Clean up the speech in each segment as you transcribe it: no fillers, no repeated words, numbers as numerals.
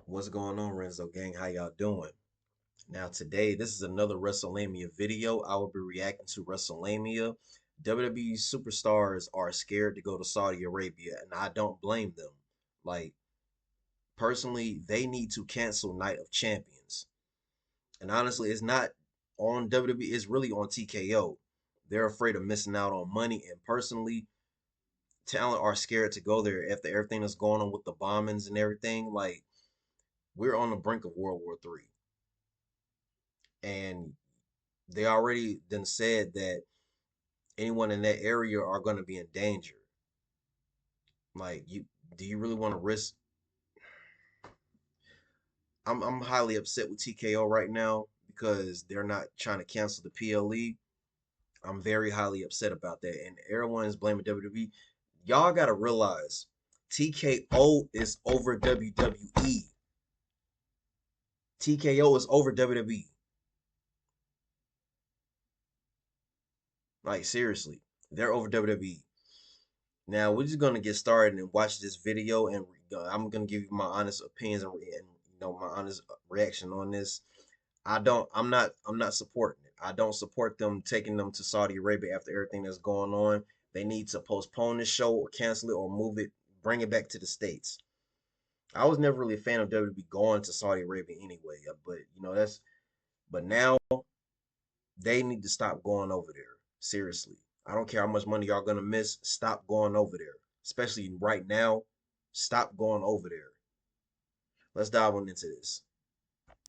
What's going on, Renzo gang? How y'all doing? Now, today, this is another Wrestlelamia video. I will be reacting to Wrestlelamia. WWE superstars are scared to go to Saudi Arabia, and I don't blame them. Like, personally, they need to cancel Night of Champions. And honestly, it's not on WWE, it's really on TKO. They're afraid of missing out on money, and personally, talent are scared to go there after everything that's going on with the bombings and everything. Like, we're on the brink of World War III. And they already then said that anyone in that area are going to be in danger. Like, do you really want to risk? I'm highly upset with TKO right now because they're not trying to cancel the PLE. I'm very highly upset about that, and everyone is blaming WWE. Y'all got to realize TKO is over WWE. TKO is over WWE. Like, seriously, they're over WWE. Now we're just gonna get started and watch this video, and I'm gonna give you my honest opinions and my honest reaction on this. I'm not supporting it. I don't support them taking them to Saudi Arabia after everything that's going on. They need to postpone this show or cancel it or move it, bring it back to the States. I was never really a fan of WWE going to Saudi Arabia anyway, but but now they need to stop going over there. Seriously. I don't care how much money y'all gonna miss. Stop going over there. Especially right now. Stop going over there. Let's dive on into this.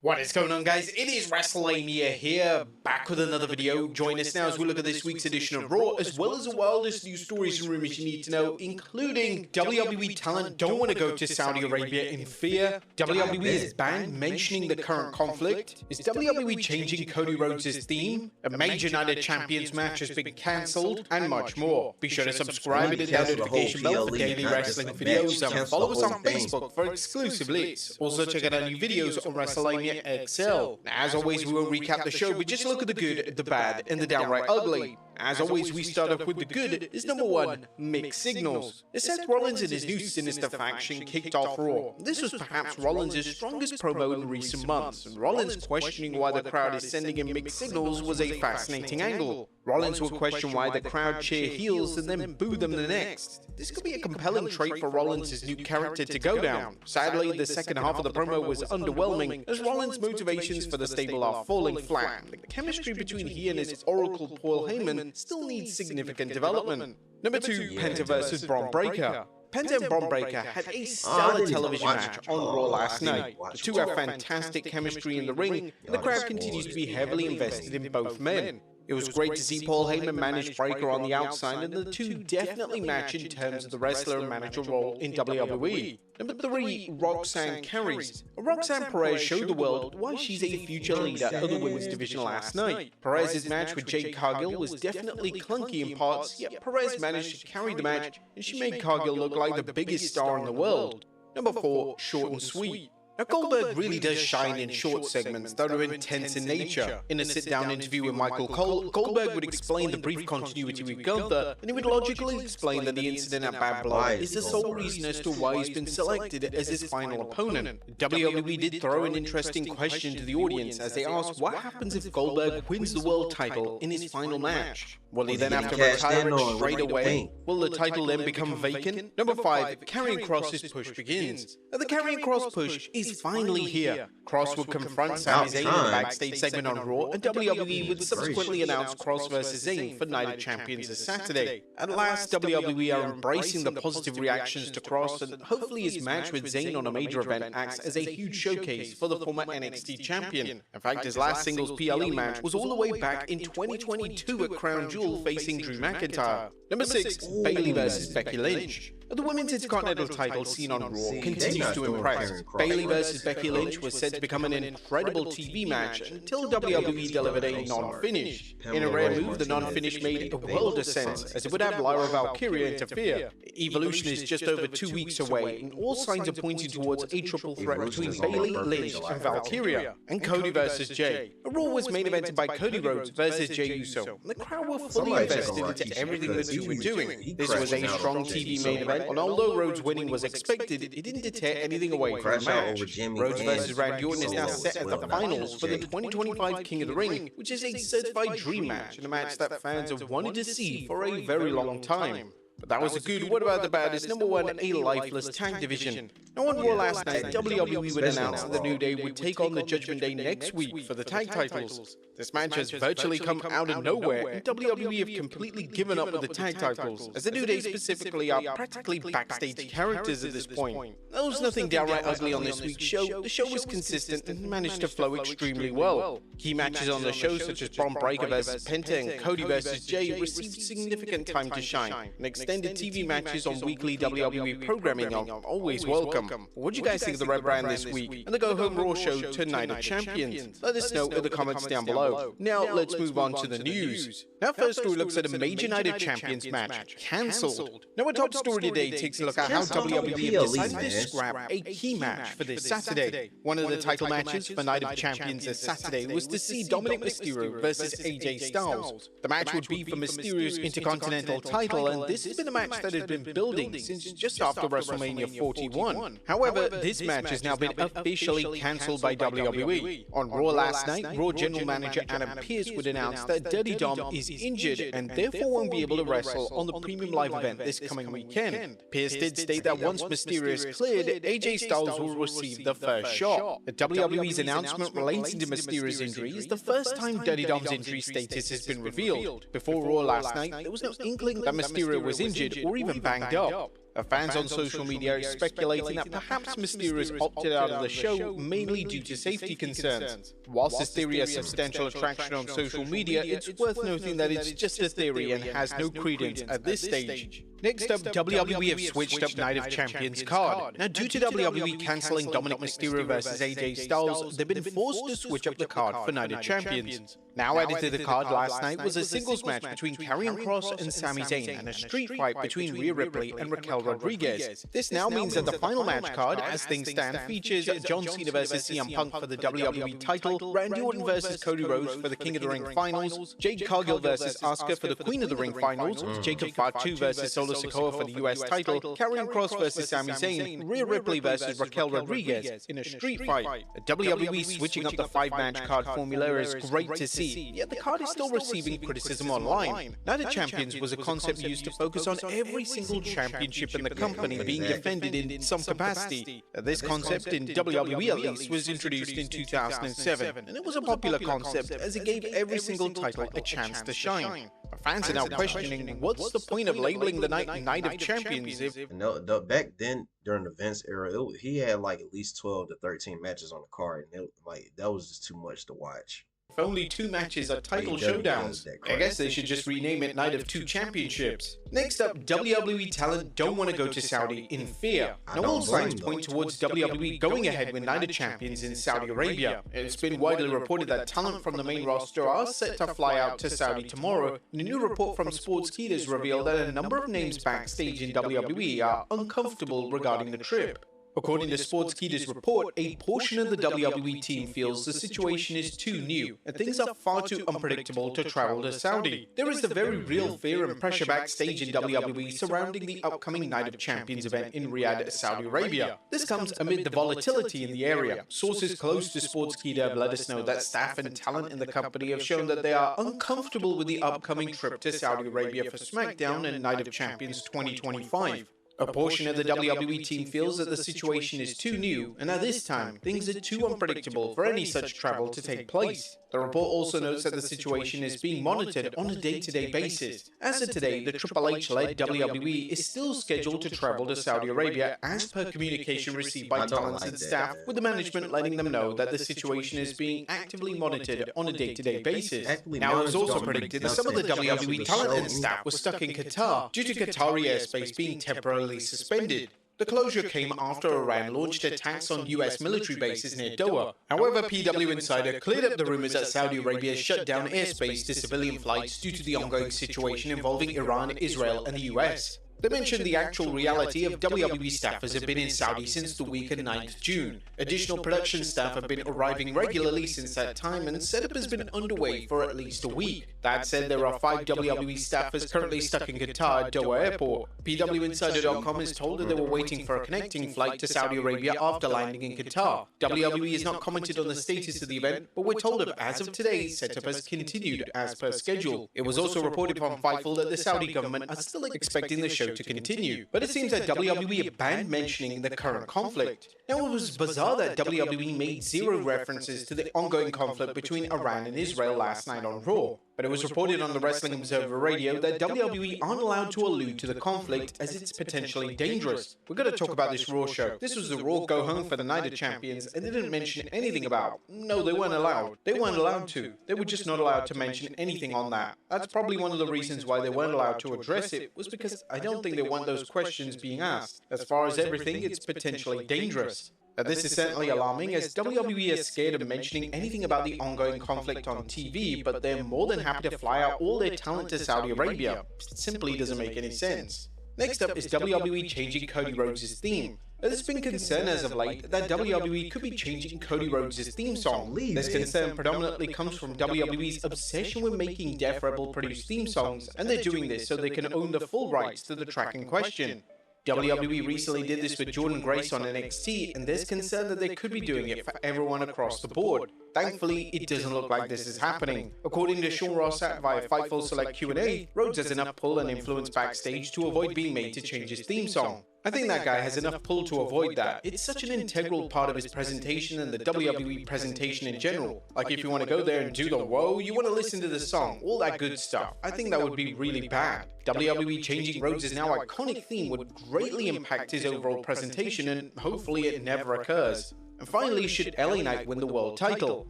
What is going on, guys? It is Wrestlelamia here, back with another video. Join us now as we look at this week's edition of Raw, as well as the wildest news stories and rumors you need to know, including WWE talent don't want to go to Saudi Arabia in fear, WWE is banned mentioning the current conflict, is WWE changing Cody Rhodes' theme, a major Night of Champions match has been cancelled, and much more. Be sure to subscribe and hit that notification bell for daily wrestling videos, and follow us on Facebook for exclusive leaks. Also, check out our new videos on Wrestlelamia XL. Now, as always, we will recap the show, but just look at the good, the bad, and the downright ugly. As always, we start off with the good is number one, mixed signals. Seth Rollins and his new sinister faction kicked off Raw. This was perhaps Rollins' strongest promo in recent months, and Rollins questioning why the crowd is sending him mixed signals was a fascinating angle. Rollins will question why the crowd cheer heels and then boo them the next. This could be a compelling trait for Rollins' new character to go down. Sadly, the second half of the promo was underwhelming, as Rollins' motivations for the stable are falling flat. The chemistry between he and his oracle Paul Heyman still needs significant development. Number 2, Penta vs. Braun Breaker. Penta and Braun Breaker had a stellar television match on Raw last night. The two have fantastic chemistry in the ring, and the crowd continues to be heavily invested in both men. It was great to see Paul Heyman manage Breaker on the outside, and the two definitely match in terms of the wrestler and manager role in WWE. Number 3, Roxanne carries. Roxanne Perez showed the world why she's a future leader of the women's division last night. Perez's match with Jade Cargill was definitely clunky in parts, yet Perez managed to carry the match, and she made Cargill look like the biggest star in the world. Number 4, short and sweet. Now, Goldberg really does shine in short segments that are intense in nature. In a sit-down interview with Michael Cole, Goldberg would explain the brief continuity with Gunther, and he would logically explain that the incident at Bad Blood is the sole reason as to why he's been selected as his final opponent. WWE did throw an interesting question to the audience as they asked what happens if Goldberg wins the world title in his final match. Will he then have to retire it straight away? Will the title then become vacant? Number 5, Karrion Kross's push begins. Now, the Karrion Kross push is finally here. Kross would confront Sami Zayn in the backstage segment on Raw, and WWE would subsequently announce Kross vs. Zayn for Night of Champions this Saturday. At last, WWE are embracing the positive reactions to Kross, and hopefully his match with Zayn on a major event acts as a huge showcase for the former NXT champion. In fact, his last singles PLE match was all the way back in 2022 at Crown Jewel facing Drew McIntyre. Number 6, Bayley vs. Becky Lynch. The women's Intercontinental title seen on Raw continues to impress. Bayley vs. Becky Lynch was said to become an incredible TV match until WWE delivered a non-finish. In a rare move, the non-finish made a world of sense, as it would have Lyra Valkyria interfere. Evolution is just over 2 weeks away, and all signs are pointing towards a triple threat between Bayley, Lynch, and Valkyria. And Cody vs. Jay. Raw was main evented by Cody Rhodes vs. Jey Uso, and the crowd were fully invested into everything the two were doing. This was a strong TV main event, event, and although Rhodes winning was expected, it didn't deter anything away from the Crash out match. over Jimmy Rhodes and versus Randy Orton is now Solo set as at well, the not finals just for the Jay. 2025 King of the Ring, which is a certified dream match, and a match that fans have wanted to see for a very long time. But that was the good. What about the bad? It's number one, a lifeless tag division. Now on Raw last night, WWE would announce that the New Day would take on the Judgment Day next week for the tag titles. This match has virtually come out of nowhere, and WWE have completely given up with the tag titles, as the New Day specifically are practically backstage characters at this point. There was nothing downright ugly on this week's show. The show was consistent and managed to flow extremely well. Key matches on the show, such as Braun Breaker versus Penta and Cody versus Jay, received significant time to shine. Extended TV matches on weekly WWE programming are always welcome. What do you guys think of the Red Brand this week and the Go Home Raw show to Night of Champions? Let us know in the comments down below. Now let's move on to the news. Our first story looks at a major Night of Champions match cancelled. Now our top story today takes a look at how WWE have decided to scrap a key match for this Saturday. One of the title matches for Night of Champions this Saturday was to see Dominic Mysterio versus AJ Styles. The match would be for Mysterio's Intercontinental title, and this has been a match that had been building since just after WrestleMania 41. However, this match has now been officially cancelled by WWE. On Raw last night, Raw General Manager Adam Pearce would announce that Dirty Dom is injured and therefore won't be able to wrestle on the Premium Live event this coming weekend. Pearce did state that once Mysterio is cleared, AJ Styles will receive the first shot. The WWE's announcement relating to Mysterio's injury is the first time Dirty Dom's injury status has been revealed. Before Raw last night, there was no inkling that Mysterio was injured or even banged up. Fans on social media are speculating that perhaps Mysterio has opted out of the show mainly due to safety concerns. Whilst this theory has substantial attraction on social media, it's worth noting that it's just a theory and has no credence at this stage. Next up, WWE have switched up Night of Champions card. Now, due to WWE cancelling Dominic Mysterio versus AJ Styles, they've been forced to switch up the card for Night of Champions. Now added to the card last night was a singles match between Karrion Kross and Sami Zayn and a street fight between Rhea Ripley and Raquel Rodriguez. This now means that the final match card, as things stand, features John Cena versus CM Punk for the WWE title, Randy Orton versus Cody Rhodes for the King of the Ring finals, Jade Cargill versus Asuka for the Queen of the Ring finals, Jacob Fatu versus Solo Sikoa for the US title, Karrion Kross versus Sami Zayn, Rhea Ripley versus Raquel Rodriguez in a street fight. The WWE switching up the 5-match card formula is great to see, yet the card is still receiving criticism online. Night of Champions was a concept used to focus on every single championship in the company being defended in some capacity. This concept, in WWE at least, was introduced in 2007, and it was a popular concept as it gave every single title a chance to shine. Fans are now questioning, what's the point of labeling the Night of Champions if... No, back then, during the Vince era, he had like at least 12 to 13 matches on the card, and that was just too much to watch. If only 2 matches are title showdowns, I guess they should just rename it Night of 2 Championships. Next up, WWE talent don't want to go to Saudi in fear. Now all signs point towards WWE going ahead with Night of Champions in Saudi Arabia. It's been widely reported that talent from the main roster are set to fly out to Saudi tomorrow, and a new report from Sportskeeda revealed that a number of names backstage in WWE are uncomfortable regarding the trip. According to Sportskeeda's report, a portion of the WWE team feels the situation is too new and things are far too unpredictable to travel to Saudi. There is a very real fear and pressure backstage in WWE surrounding the upcoming Night of Champions event in Riyadh, Saudi Arabia. This comes amid the volatility in the area. Sources close to Sportskeeda have let us know that staff and talent in the company have shown that they are uncomfortable with the upcoming trip to Saudi Arabia for SmackDown and Night of Champions 2025. A portion of the WWE team feels that the situation is too new, and at this time, things are too unpredictable for any such travel to take place. The report also notes that the situation is being monitored on a day-to-day basis. As of today, the Triple H-led WWE is still scheduled to travel to Saudi Arabia as per communication received by talent and staff, with the management letting them know that the situation is being actively monitored on a day-to-day basis. Now, it was also predicted that some of the WWE talent and staff were stuck in Qatar due to Qatari airspace being temporarily suspended. The closure came after Iran launched attacks on US military bases near Doha. However, PW Insider cleared up the rumors that Saudi Arabia shut down airspace to civilian flights due to the ongoing situation involving Iran, Israel, and the US. They mentioned the actual reality of WWE staffers have been in Saudi since the week of 9th June. Additional production staff have been arriving regularly since that time, and setup has been underway for at least a week. That said, there are 5 WWE staffers currently stuck in Qatar Doha Airport. PWInsider.com is told that they were waiting for a connecting flight to Saudi Arabia after landing in Qatar. WWE has not commented on the status of the event, but we're told of as of today, setup has continued as per schedule. It was also reported from Fightful that the Saudi government are still expecting the show to continue, but it seems that WWE have banned mentioning the current conflict. Now, it was bizarre that WWE made zero references to the ongoing conflict between Iran and Israel last night on Raw, but it was reported on the Wrestling Observer Radio that WWE aren't allowed to allude to the conflict as it's potentially dangerous. We're going to talk about this Raw show. This was the Raw Go Home for the Night of Champions, and they didn't mention anything about. No, they weren't allowed. They weren't allowed to. They were just not allowed to mention anything on that. That's probably one of the reasons why they weren't allowed to address it, was because I don't think they want those questions being asked. As far as everything, it's potentially dangerous. This is certainly alarming, as WWE is scared of mentioning anything about the ongoing conflict on TV, but they're more than happy to fly out all their talent to Saudi Arabia. It simply doesn't make any sense. Next up is WWE changing Cody Rhodes' theme. There's been concern as of late that WWE could be changing Cody Rhodes' theme song. This concern predominantly comes from WWE's obsession with making Def Rebel produce theme songs, and they're doing this so they can own the full rights to the track in question. WWE recently did this with Jordan Grace on NXT, and there's concern that they could be doing it for everyone across the board. Thankfully, it doesn't look like this is happening. According to Sean Ross Sapp via Fightful Select Q&A, Rhodes has enough pull and influence backstage to avoid being made to change his theme song. I think that guy has enough pull to avoid that. It's such an integral part of his presentation and the WWE presentation in general. Like, if you want to go there and do the whoa, you want to listen to the song, all that good stuff. I think that would be really bad. WWE changing Rhodes' now iconic theme would greatly impact his overall presentation, and hopefully it never occurs. And finally, should LA Knight win the world title?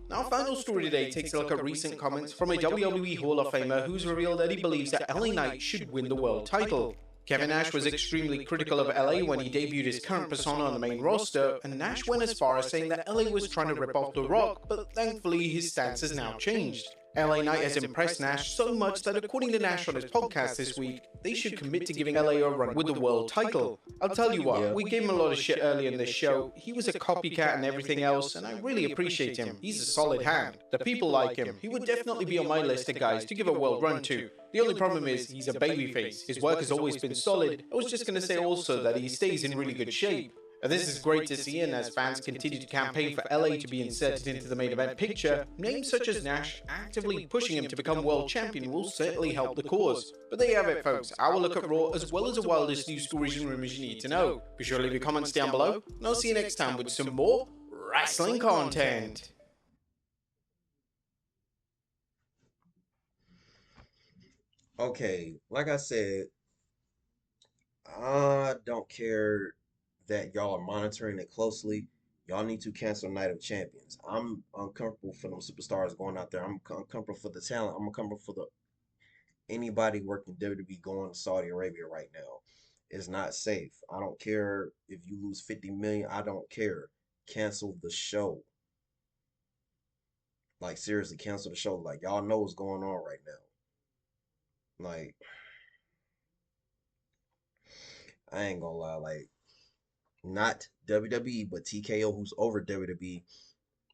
Now, our final story today takes a look at recent comments from a WWE Hall of Famer who's revealed that he believes that LA Knight should win the world title. Kevin Nash was extremely critical of LA when he debuted his current persona on the main roster, and Nash went as far as saying that LA was trying to rip off The Rock, but thankfully his stance has now changed. LA Knight has impressed Nash so much that, according to Nash on his podcast this week, they should commit to giving LA a run with the world title. I'll tell you what, we gave him a lot of shit earlier in this show. He was a copycat and everything else, and I really appreciate him. He's a solid hand. The people like him. He would definitely be on my list of guys to give a world run to. The only problem is, he's a babyface. His work has always been solid. I was just going to say also that he stays in really good shape. This is great to see, and as fans continue to campaign for LA to be inserted into the main event picture, names such as Nash actively pushing him to become world champion will certainly help the cause. But there you have it, folks, our look at Raw, as well as the wildest news stories and rumors you need to know. Be sure to leave your comments down below, and I'll see you next time with some more wrestling content. Okay, like I said, I don't care that y'all are monitoring it closely. Y'all need to cancel Night of Champions. I'm uncomfortable for them superstars going out there. I'm uncomfortable for the talent. I'm uncomfortable for the anybody working WWE going to Saudi Arabia right now. It's not safe. I don't care if you lose 50 million. I don't care. Cancel the show. Like, seriously, cancel the show. Like, y'all know what's going on right now. Like, I ain't gonna lie. Like, not WWE, but TKO, who's over WWE,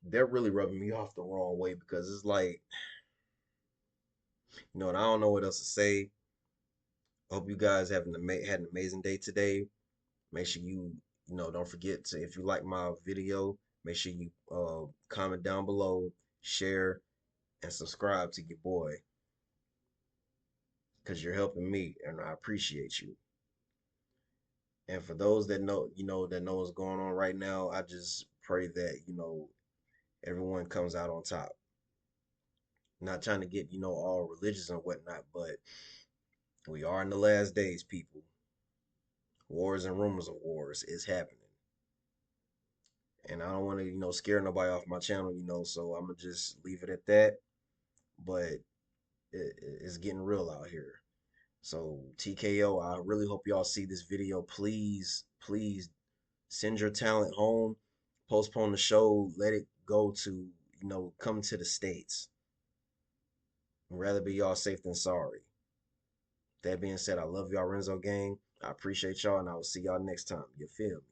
they're really rubbing me off the wrong way, because it's like, and I don't know what else to say. Hope you guys had an amazing day today. Make sure don't forget to, if you like my video, make sure you comment down below, share, and subscribe to your boy, because you're helping me, and I appreciate you. And for those that know, that know what's going on right now, I just pray that, everyone comes out on top. Not trying to get, all religious and whatnot, but we are in the last days, people. Wars and rumors of wars is happening. And I don't want to, scare nobody off my channel, so I'm going to just leave it at that. But it's getting real out here. So TKO, I really hope y'all see this video. Please, please send your talent home. Postpone the show. Let it go to, come to the States. I'd rather be y'all safe than sorry. That being said, I love y'all, Renzo gang. I appreciate y'all, and I will see y'all next time. You feel me?